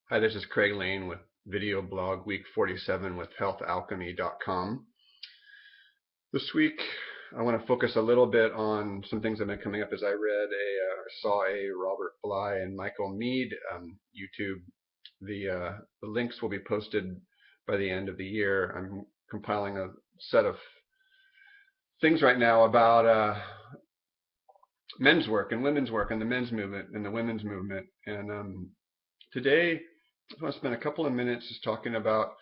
Hi, this is Craig Lane with Video Blog Week 47 with healthalchemy.com. This week, I want to focus a little bit on some things that have been coming up as I saw a Robert Bly and Michael Mead YouTube. The links will be posted by the end of the year. I'm compiling a set of things right now about men's work and women's work and the men's movement and the women's movement. And today, I want to spend a couple of minutes just talking about.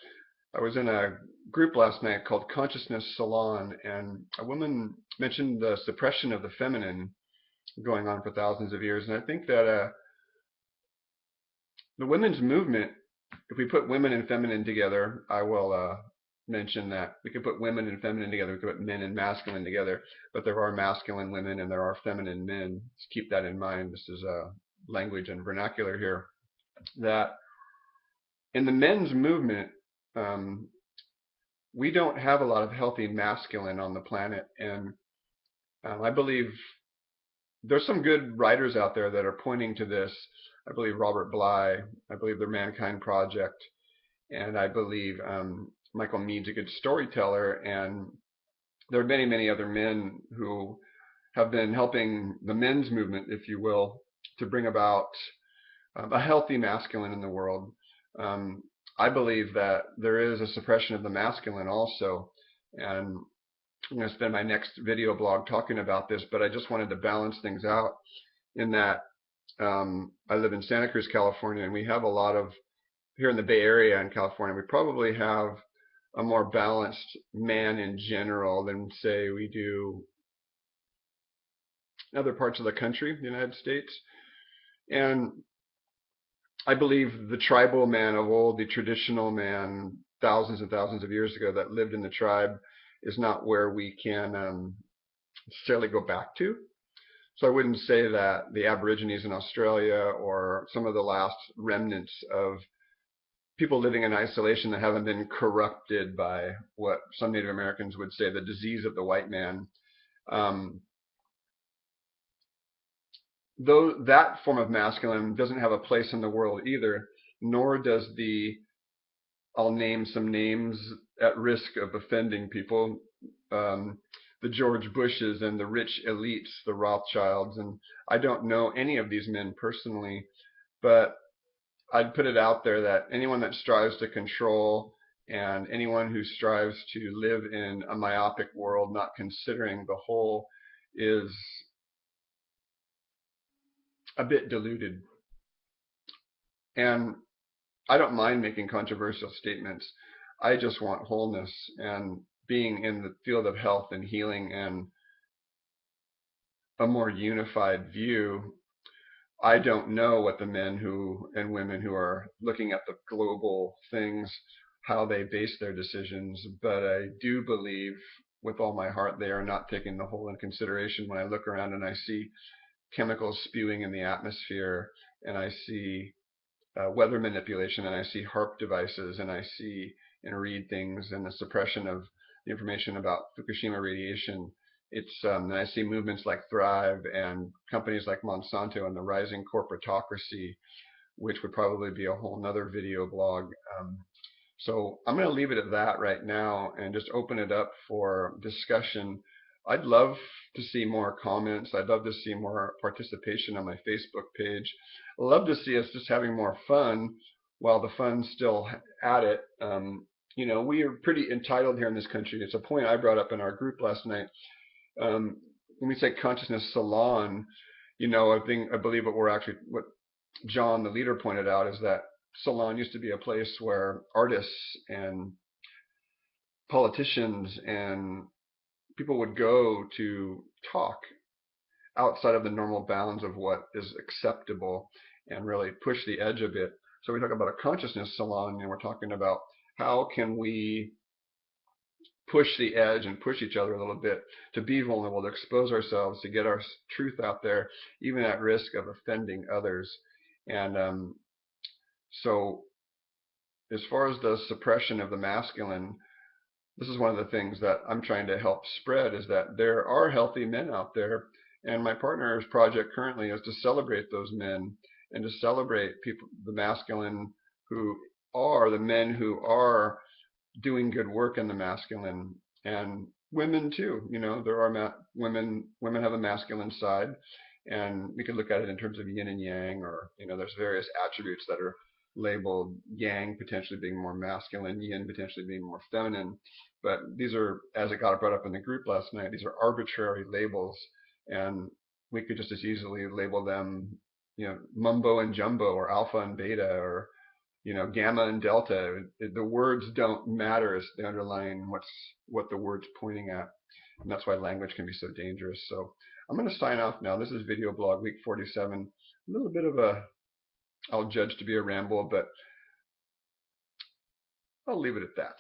I was in a group last night called Consciousness Salon, and a woman mentioned the suppression of the feminine going on for thousands of years. And I think that the women's movement, if we put women and feminine together, I will mention that we can put women and feminine together, we can put men and masculine together, but there are masculine women and there are feminine men. Just keep that in mind. This is language and vernacular here. That in the men's movement, we don't have a lot of healthy masculine on the planet, and I believe there's some good writers out there that are pointing to this. I believe Robert Bly, I believe the Mankind Project, and I believe Michael Mead's a good storyteller, and there are many, many other men who have been helping the men's movement, if you will, to bring about a healthy masculine in the world. I believe that there is a suppression of the masculine also, and I'm going to spend my next video blog talking about this, but I just wanted to balance things out in that I live in Santa Cruz, California, and we have a lot of, here in the Bay Area in California, we probably have a more balanced man in general than, say, we do in other parts of the country, the United States. And I believe the tribal man of old, the traditional man, thousands and thousands of years ago that lived in the tribe, is not where we can necessarily go back to. So I wouldn't say that the Aborigines in Australia or some of the last remnants of people living in isolation that haven't been corrupted by what some Native Americans would say the disease of the white man, though that form of masculine doesn't have a place in the world either, nor does I'll name some names at risk of offending people, the George Bushes and the rich elites, the Rothschilds, and I don't know any of these men personally, but I'd put it out there that anyone that strives to control and anyone who strives to live in a myopic world, not considering the whole, is a bit deluded. And I don't mind making controversial statements. I just want wholeness and being in the field of health and healing and a more unified view. I don't know what the men who and women who are looking at the global things, how they base their decisions, but I do believe with all my heart they are not taking the whole in consideration. When I look around and I see chemicals spewing in the atmosphere, and I see weather manipulation, and I see HARP devices, and I see and read things, and the suppression of the information about Fukushima radiation. And I see movements like Thrive and companies like Monsanto and the rising corporatocracy, which would probably be a whole nother video blog. So I'm going to leave it at that right now and just open it up for discussion. I'd love to see more comments. I'd love to see more participation on my Facebook page. I'd love to see us just having more fun while the fun's still at it. We are pretty entitled here in this country. It's a point I brought up in our group last night. When we say consciousness salon, I believe what John, the leader, pointed out is that salon used to be a place where artists and politicians and people would go to talk outside of the normal bounds of what is acceptable and really push the edge a bit. So we talk about a consciousness salon, and we're talking about how can we push the edge and push each other a little bit to be vulnerable, to expose ourselves, to get our truth out there, even at risk of offending others. And so as far as the suppression of the masculine, this is one of the things that I'm trying to help spread, is that there are healthy men out there, and my partner's project currently is to celebrate those men and to celebrate people, the masculine who are the men who are doing good work in the masculine, and women too. There are women have a masculine side, and we could look at it in terms of yin and yang, or there's various attributes that are labeled yang potentially being more masculine, yin potentially being more feminine. But these are, as it got brought up in the group last night, these are arbitrary labels, and we could just as easily label them, mumbo and jumbo, or alpha and beta, or gamma and delta. The words don't matter as the underlying what the word's pointing at. And that's why language can be so dangerous. So I'm going to sign off now. This is Video Blog Week 47. A little bit of I'll judge to be a ramble, but I'll leave it at that.